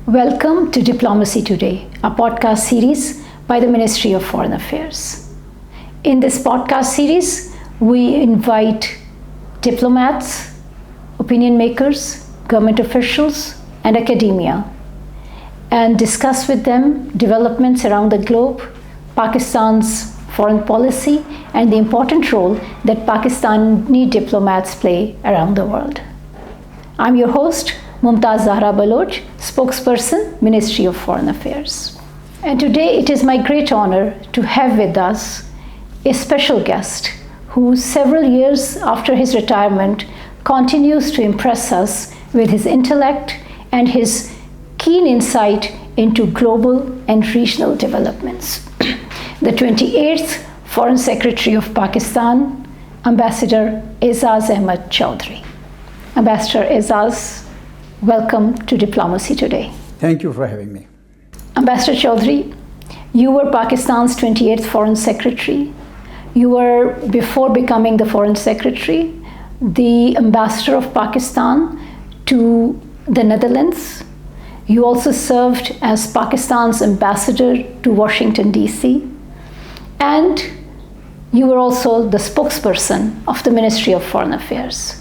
Welcome to Diplomacy Today, a podcast series by the Ministry of Foreign Affairs. In this podcast series, we invite diplomats, opinion makers, government officials, and academia and discuss with them developments around the globe, Pakistan's foreign policy, and the important role that Pakistani diplomats play around the world. I'm your host, Mumtaz Zahra Baloch, spokesperson, Ministry of Foreign Affairs. And today it is my great honor to have with us a special guest who several years after his retirement continues to impress us with his intellect and his keen insight into global and regional developments. The 28th Foreign Secretary of Pakistan, Ambassador Aizaz Ahmed Chaudhry. Ambassador Aizaz, welcome to Diplomacy Today. Thank you for having me. Ambassador Chaudhry, you were Pakistan's 28th Foreign Secretary. You were, before becoming the Foreign Secretary, the Ambassador of Pakistan to the Netherlands. You also served as Pakistan's Ambassador to Washington, D.C. And you were also the spokesperson of the Ministry of Foreign Affairs.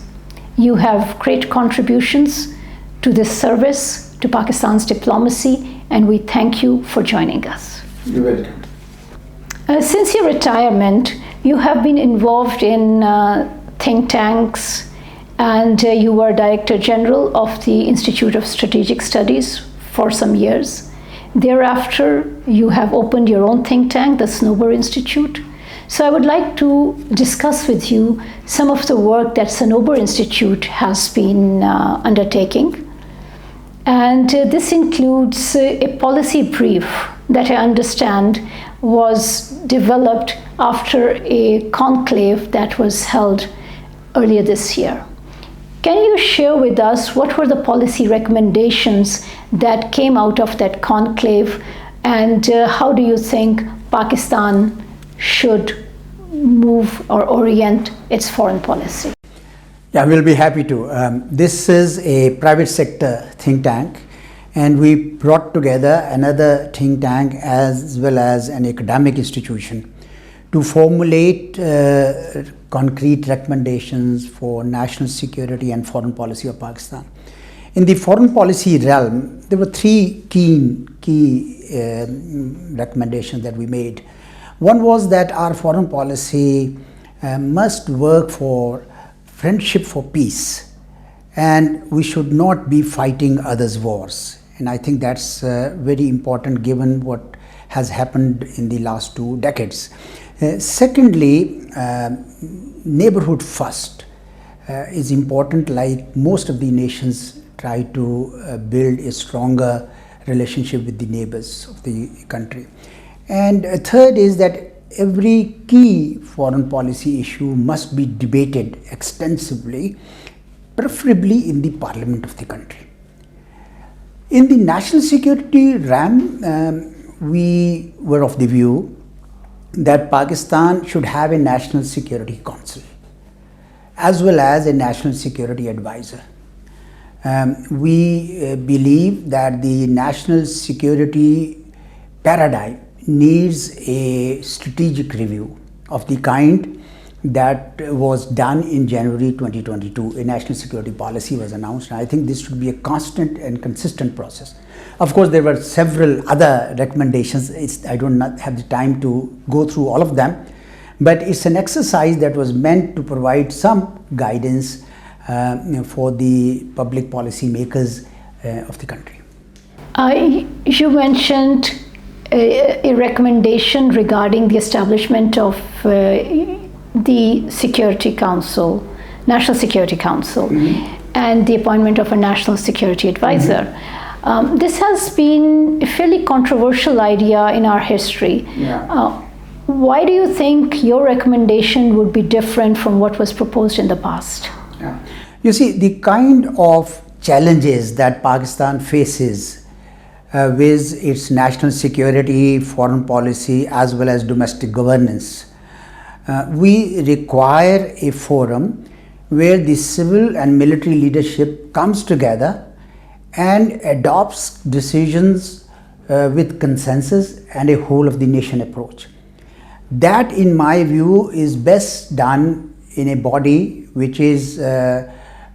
You have great contributions to this service, to Pakistan's diplomacy, and we thank you for joining us. You're welcome. Since your retirement, you have been involved in think tanks, and you were Director General of the Institute of Strategic Studies for some years. Thereafter, you have opened your own think tank, the Snowber Institute. So I would like to discuss with you some of the work that Snowber Institute has been undertaking. And this includes a policy brief that I understand was developed after a conclave that was held earlier this year. Can you share with us what were the policy recommendations that came out of that conclave, and how do you think Pakistan should move or orient its foreign policy? Yeah, we'll be happy to. This is a private sector think tank, and we brought together another think tank as well as an academic institution to formulate concrete recommendations for national security and foreign policy of Pakistan. In the foreign policy realm, there were three key recommendations that we made. One was that our foreign policy must work for friendship for peace, and we should not be fighting others' wars. And I think that's very important given what has happened in the last 2 decades. Secondly, neighborhood first is important, like most of the nations try to build a stronger relationship with the neighbors of the country. And third is that every key foreign policy issue must be debated extensively, preferably in the parliament of the country. In the national security realm, we were of the view that Pakistan should have a National Security Council as well as a National Security Advisor. We believe that the national security paradigm needs a strategic review of the kind that was done in January 2022. A national security policy was announced, and I think this should be a constant and consistent process. Of course, there were several other recommendations. I do not have the time to go through all of them, but it's an exercise that was meant to provide some guidance for the public policy makers of the country. You mentioned a recommendation regarding the establishment of the Security Council, National Security Council, and the appointment of a National Security Advisor. This has been a fairly controversial idea in our history. Why do you think your recommendation would be different from what was proposed in the past? You see, the kind of challenges that Pakistan faces with its national security, foreign policy, as well as domestic governance, we require a forum where the civil and military leadership comes together and adopts decisions with consensus and a whole of the nation approach. That, in my view, is best done in a body which is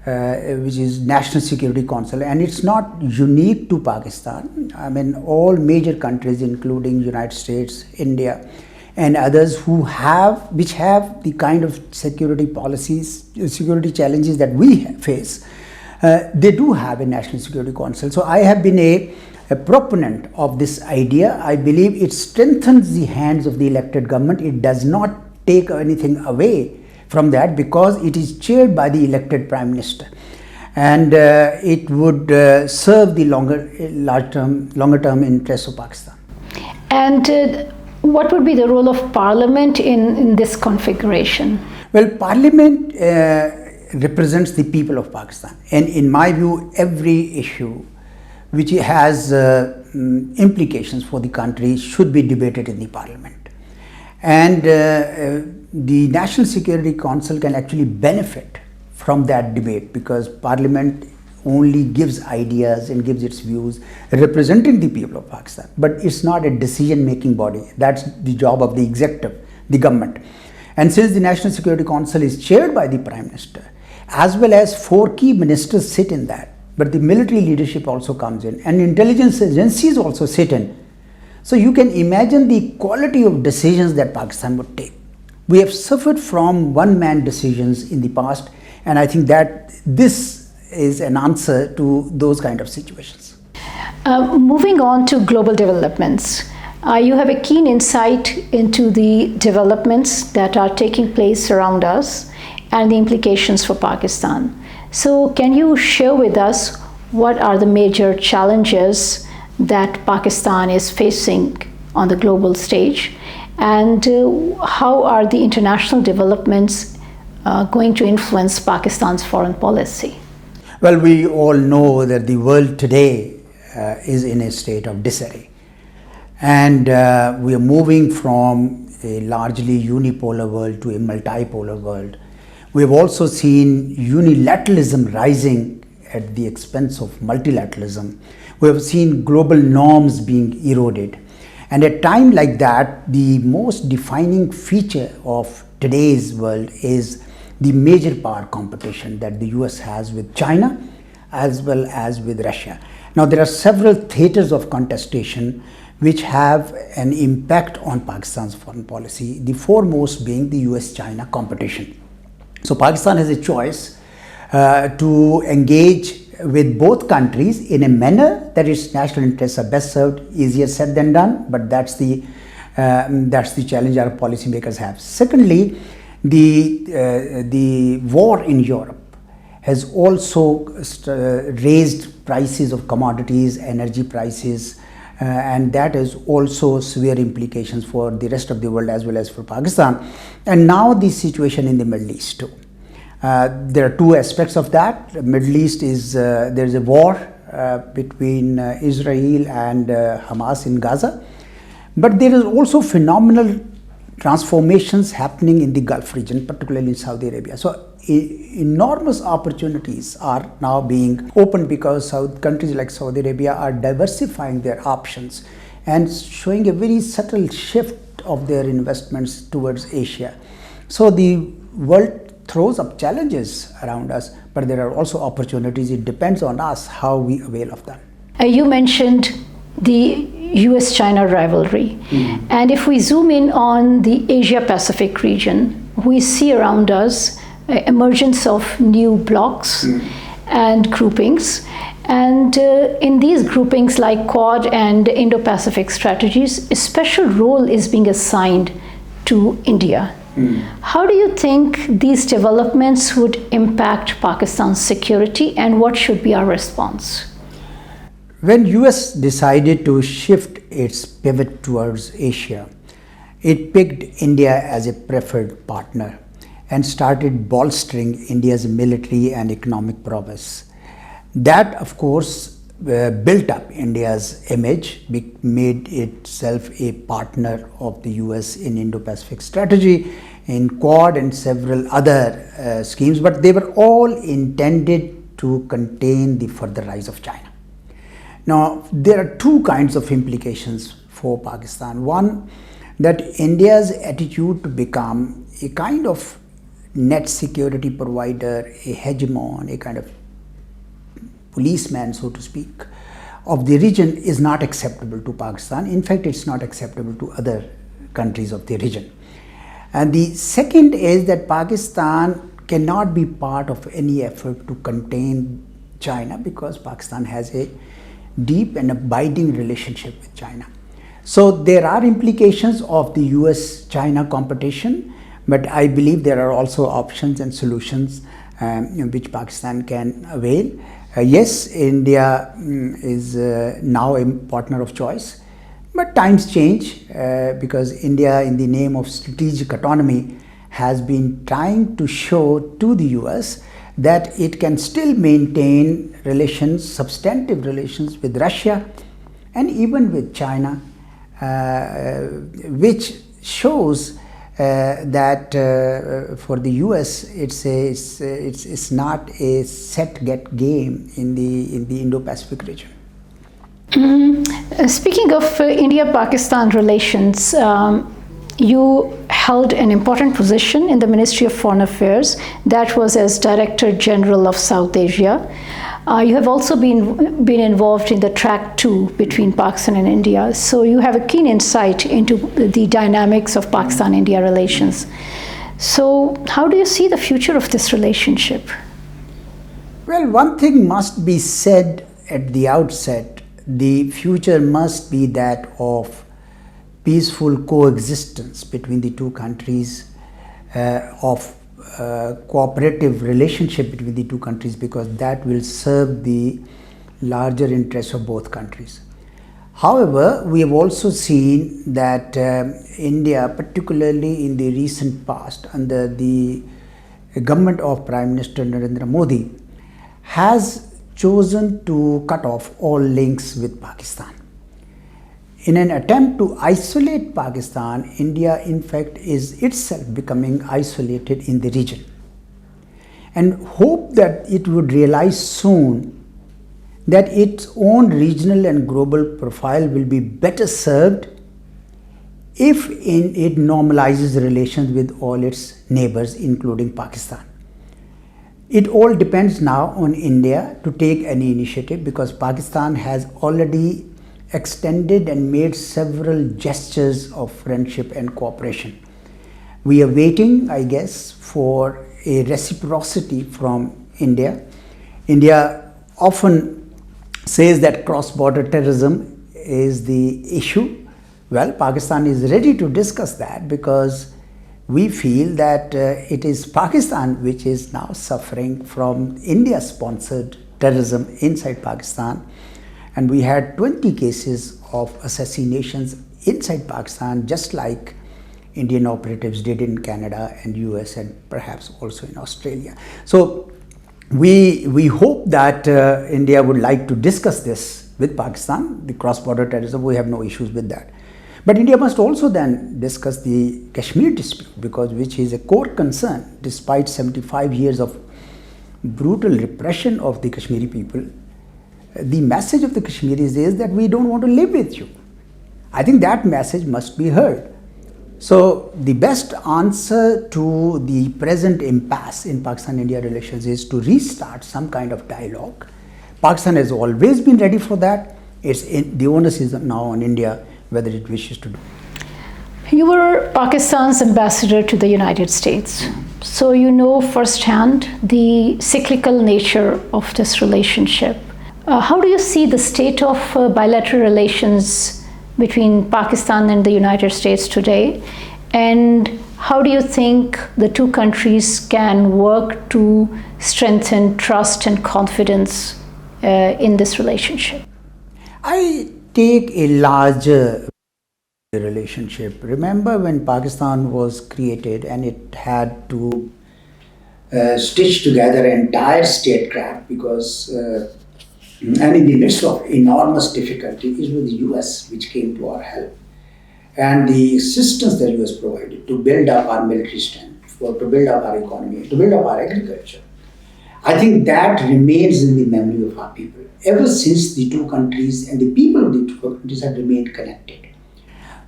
National Security Council, and it's not unique to Pakistan. I mean, all major countries, including United States, India, and others which have the kind of security policies, security challenges that we face, they do have a National Security Council. So I have been a proponent of this idea. I believe it strengthens the hands of the elected government. It does not take anything away from that, because it is chaired by the elected Prime Minister, and it would serve the longer term interests of Pakistan. And what would be the role of Parliament in this configuration? Well, Parliament represents the people of Pakistan, and in my view, every issue which has implications for the country should be debated in the Parliament. And the National Security Council can actually benefit from that debate, because Parliament only gives ideas and gives its views representing the people of Pakistan, but it's not a decision-making body. That's the job of the executive, the government. And since the National Security Council is chaired by the Prime Minister, as well as 4 key ministers sit in that, but the military leadership also comes in, and intelligence agencies also sit in. So you can imagine the quality of decisions that Pakistan would take. We have suffered from one-man decisions in the past, and I think that this is an answer to those kind of situations. Moving on to global developments, you have a keen insight into the developments that are taking place around us and the implications for Pakistan. So can you share with us what are the major challenges that Pakistan is facing on the global stage, and how are the international developments going to influence Pakistan's foreign policy? Well, we all know that the world today is in a state of disarray, and we are moving from a largely unipolar world to a multipolar world. We have also seen unilateralism rising at the expense of multilateralism. We have seen global norms being eroded. And at a time like that, the most defining feature of today's world is the major power competition that the US has with China as well as with Russia. Now, there are several theaters of contestation which have an impact on Pakistan's foreign policy, the foremost being the US-China competition. So Pakistan has a choice to engage with both countries in a manner that its national interests are best served. Easier said than done, but that's the challenge our policymakers have. Secondly, the war in Europe has also raised prices of commodities, energy prices, and that has also severe implications for the rest of the world as well as for Pakistan. And now the situation in the Middle East too. There are 2 aspects of that. The Middle East is, there's a war between Israel and Hamas in Gaza, but there is also phenomenal transformations happening in the Gulf region, particularly in Saudi Arabia. So enormous opportunities are now being opened because countries like Saudi Arabia are diversifying their options and showing a very subtle shift of their investments towards Asia. So the world throws up challenges around us, but there are also opportunities. It depends on us how we avail of them. You mentioned the US-China rivalry. And if we zoom in on the Asia-Pacific region, we see around us emergence of new blocs and groupings. And in these groupings like Quad and Indo-Pacific strategies, a special role is being assigned to India. How do you think these developments would impact Pakistan's security, and what should be our response? When US decided to shift its pivot towards Asia, it picked India as a preferred partner and started bolstering India's military and economic prowess. That, of course, built up India's image, made itself a partner of the US in Indo-Pacific strategy, in Quad and several other schemes, but they were all intended to contain the further rise of China. Now, there are two kinds of implications for Pakistan. One, that India's attitude to become a kind of net security provider, a hegemon, a kind of policeman, so to speak, of the region is not acceptable to Pakistan. In fact, it's not acceptable to other countries of the region. And the second is that Pakistan cannot be part of any effort to contain China, because Pakistan has a deep and abiding relationship with China. So there are implications of the US-China competition, but I believe there are also options and solutions which Pakistan can avail. Yes, India is now a partner of choice, but times change because India, in the name of strategic autonomy, has been trying to show to the US that it can still maintain relations, substantive relations with Russia and even with China, which shows that for the US it's not a set get game in the Indo-Pacific region. Speaking of India-Pakistan relations, you held an important position in the Ministry of Foreign Affairs, that was as Director General of South Asia. You have also been involved in the track 2 between Pakistan and India, so you have a keen insight into the dynamics of Pakistan-India relations. So how do you see the future of this relationship? Well, one thing must be said at the outset: the future must be that of peaceful coexistence between the two countries, of cooperative relationship between the two countries, because that will serve the larger interests of both countries. However, we have also seen that India, particularly in the recent past under the government of Prime Minister Narendra Modi, has chosen to cut off all links with Pakistan. In an attempt to isolate Pakistan, India in fact is itself becoming isolated in the region, and hope that it would realize soon that its own regional and global profile will be better served if it normalizes relations with all its neighbors, including Pakistan. It all depends now on India to take any initiative, because Pakistan has already extended and made several gestures of friendship and cooperation. We are waiting, I guess, for a reciprocity from India. India often says that cross-border terrorism is the issue. Well, Pakistan is ready to discuss that, because we feel that it is Pakistan which is now suffering from India-sponsored terrorism inside Pakistan. And we had 20 cases of assassinations inside Pakistan, just like Indian operatives did in Canada and US and perhaps also in Australia. So we hope that India would like to discuss this with Pakistan, the cross-border terrorism. We have no issues with that. But India must also then discuss the Kashmir dispute, which is a core concern. Despite 75 years of brutal repression of the Kashmiri people, the message of the Kashmiris is that we don't want to live with you. I think that message must be heard. So the best answer to the present impasse in Pakistan-India relations is to restart some kind of dialogue. Pakistan has always been ready for that. The onus is now on India whether it wishes to do. You were Pakistan's ambassador to the United States, so you know firsthand the cyclical nature of this relationship. How do you see the state of bilateral relations between Pakistan and the United States today? And how do you think the two countries can work to strengthen trust and confidence in this relationship? I take a larger relationship. Remember when Pakistan was created and it had to stitch together an entire statecraft, because and in the midst of enormous difficulty, it was the US which came to our help. And the assistance that US provided to build up our military strength, to build up our economy, to build up our agriculture. I think that remains in the memory of our people. Ever since the two countries and the people of the two countries have remained connected.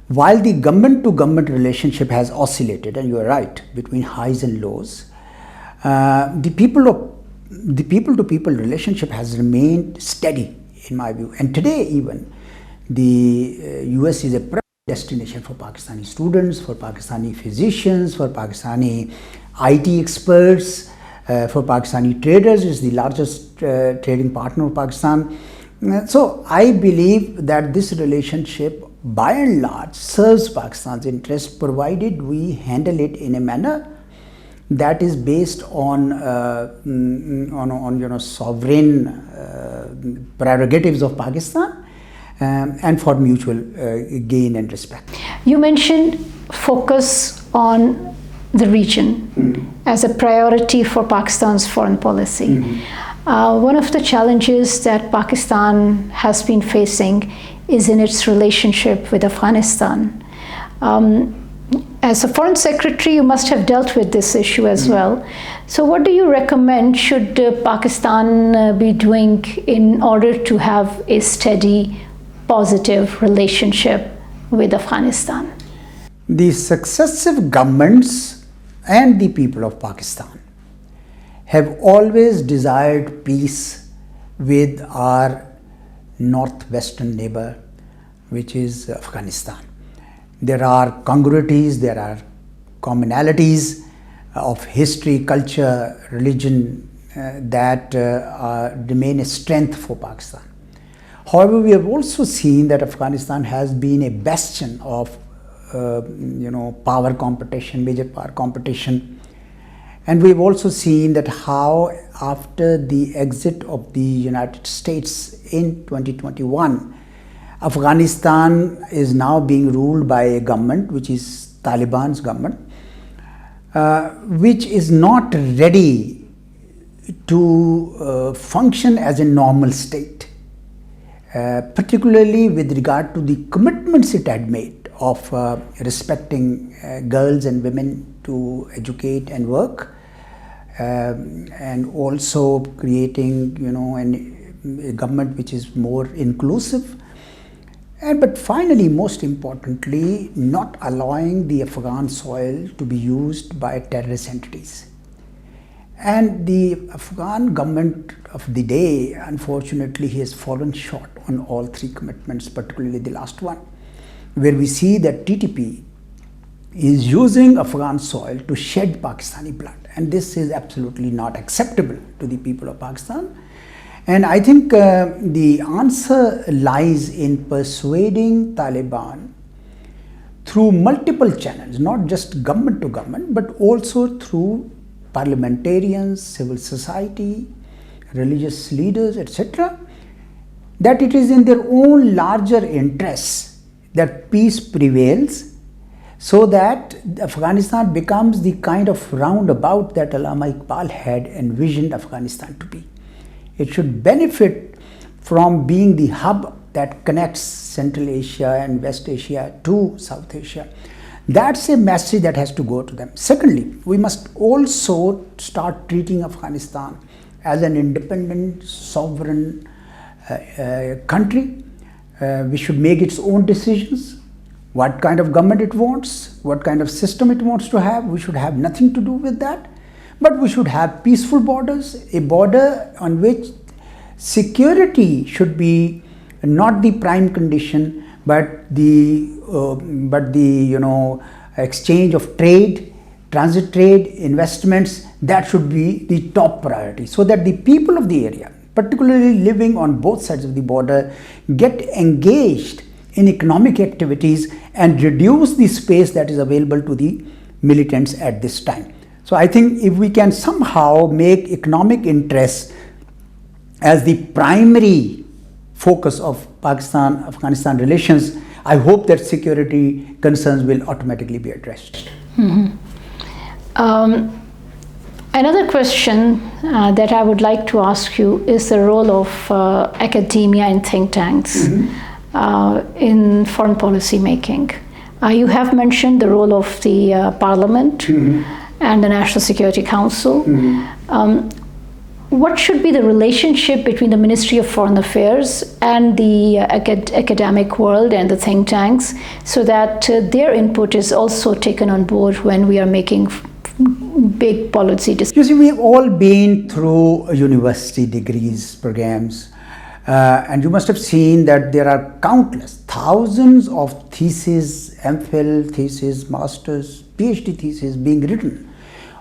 While the government-to-government relationship has oscillated, and you are right, between highs and lows, the people-to-people relationship has remained steady, in my view. And today, even the US is a prime destination for Pakistani students, for Pakistani physicians, for Pakistani IT experts, for Pakistani traders. Is the largest trading partner of Pakistan. So I believe that this relationship, by and large, serves Pakistan's interest, provided we handle it in a manner that is based on sovereign prerogatives of Pakistan and for mutual gain and respect. You mentioned focus on the region as a priority for Pakistan's foreign policy. One of the challenges that Pakistan has been facing is in its relationship with Afghanistan. As a foreign secretary, you must have dealt with this issue as well. So what do you recommend should Pakistan be doing in order to have a steady, positive relationship with Afghanistan? The successive governments and the people of Pakistan have always desired peace with our northwestern neighbor, which is Afghanistan. There are congruities, there are commonalities of history, culture, religion that remain a strength for Pakistan. However, we have also seen that Afghanistan has been a bastion of power competition, major power competition. And we've also seen that how after the exit of the United States in 2021, Afghanistan is now being ruled by a government which is Taliban's government, which is not ready to function as a normal state, particularly with regard to the commitments it had made of respecting girls and women to educate and work, and also creating a government which is more inclusive, but finally, most importantly, not allowing the Afghan soil to be used by terrorist entities. And the Afghan government of the day, unfortunately, has fallen short on all three commitments, particularly the last one, where we see that TTP is using Afghan soil to shed Pakistani blood. And this is absolutely not acceptable to the people of Pakistan. And I think the answer lies in persuading Taliban through multiple channels, not just government to government, but also through parliamentarians, civil society, religious leaders, etc., that it is in their own larger interests that peace prevails, so that Afghanistan becomes the kind of roundabout that Allama Iqbal had envisioned Afghanistan to be. It should benefit from being the hub that connects Central Asia and West Asia to South Asia. That's a message that has to go to them. Secondly, we must also start treating Afghanistan as an independent, sovereign country. We should make its own decisions. What kind of government it wants, what kind of system it wants to have, we should have nothing to do with that. But we should have peaceful borders, a border on which security should be not the prime condition, but the exchange of trade, transit trade, investments. That should be the top priority, so that the people of the area, particularly living on both sides of the border, get engaged in economic activities and reduce the space that is available to the militants at this time. So I think if we can somehow make economic interests as the primary focus of Pakistan-Afghanistan relations, I hope that security concerns will automatically be addressed. Another question that I would like to ask you is the role of academia and think tanks in foreign policy making. You have mentioned the role of the Parliament and the National Security Council. what should be the relationship between the Ministry of Foreign Affairs and the academic world and the think tanks, so that their input is also taken on board when we are making big policy decisions? You see, we've all been through university degrees programs, and you must have seen that there are countless, thousands of theses, MPhil theses, masters, PhD theses being written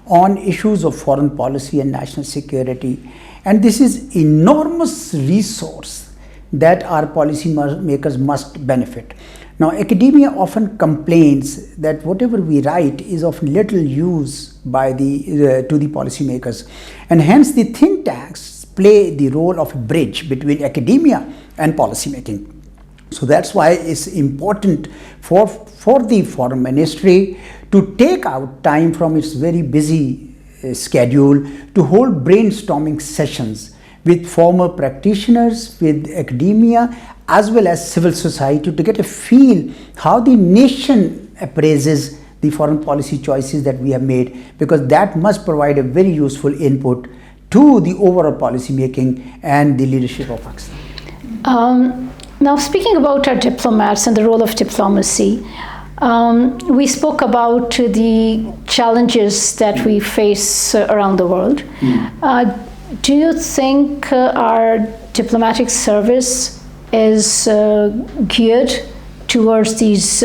on issues of foreign policy and national security. And this is enormous resource that our policy makers must benefit. Now, academia often complains that whatever we write is of little use by to the policymakers, and hence the think tanks play the role of a bridge between academia and policymaking. So that's why it's important for the Foreign Ministry to take out time from its very busy schedule to hold brainstorming sessions with former practitioners, with academia, as well as civil society, to get a feel how the nation appraises the foreign policy choices that we have made, because that must provide a very useful input to the overall policy making and the leadership of Pakistan. Now, speaking about our diplomats and the role of diplomacy, we spoke about the challenges that we face around the world. Do you think our diplomatic service is geared towards these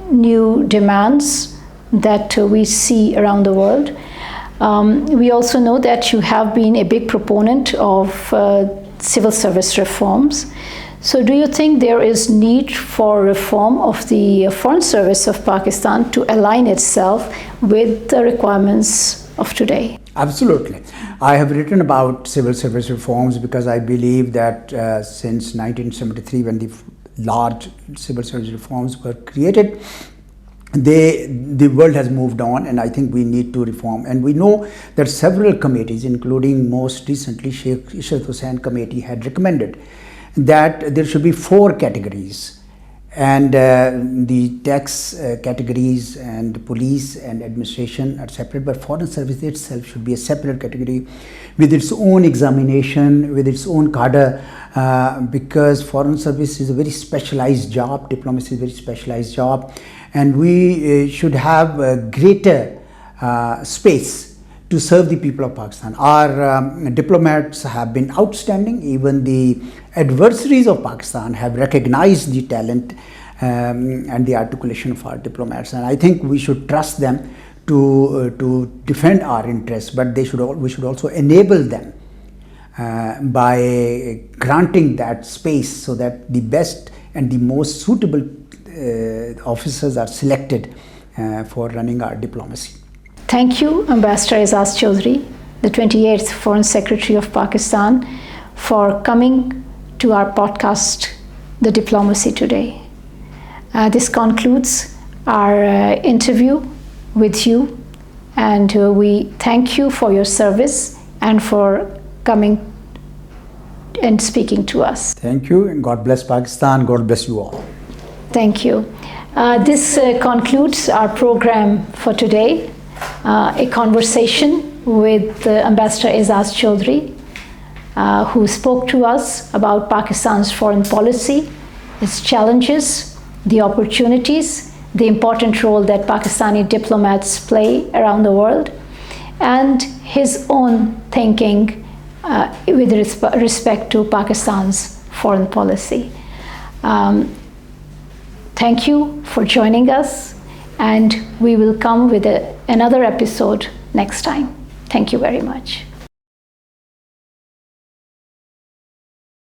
new demands that we see around the world? We also know that you have been a big proponent of civil service reforms. So do you think there is need for reform of the Foreign Service of Pakistan to align itself with the requirements of today? Absolutely. I have written about civil service reforms because I believe that since 1973, when the large civil service reforms were created, the world has moved on, and I think we need to reform. And we know that several committees, including most recently Sheikh Ishrat Hussain Committee, had recommended that there should be 4 categories, and the tax categories and police and administration are separate, but foreign service itself should be a separate category with its own examination, with its own cadre, because foreign service is a very specialized job, diplomacy is a very specialized job, and we should have a greater space to serve the people of Pakistan. Our diplomats have been outstanding. Even the adversaries of Pakistan have recognized the talent and the articulation of our diplomats, and I think we should trust them to defend our interests, but we should also enable them by granting that space so that the best and the most suitable officers are selected for running our diplomacy. Thank you, Ambassador Aizaz Chaudhry, the 28th Foreign Secretary of Pakistan, for coming to our podcast, The Diplomacy Today. This concludes our interview with you, and we thank you for your service and for coming and speaking to us. Thank you, and God bless Pakistan. God bless you all. Thank you. This concludes our program for today. A conversation with Ambassador Aizaz Chaudhry, who spoke to us about Pakistan's foreign policy, its challenges, the opportunities, the important role that Pakistani diplomats play around the world, and his own thinking with respect to Pakistan's foreign policy. Thank you for joining us, and we will come with another episode next time. Thank you very much.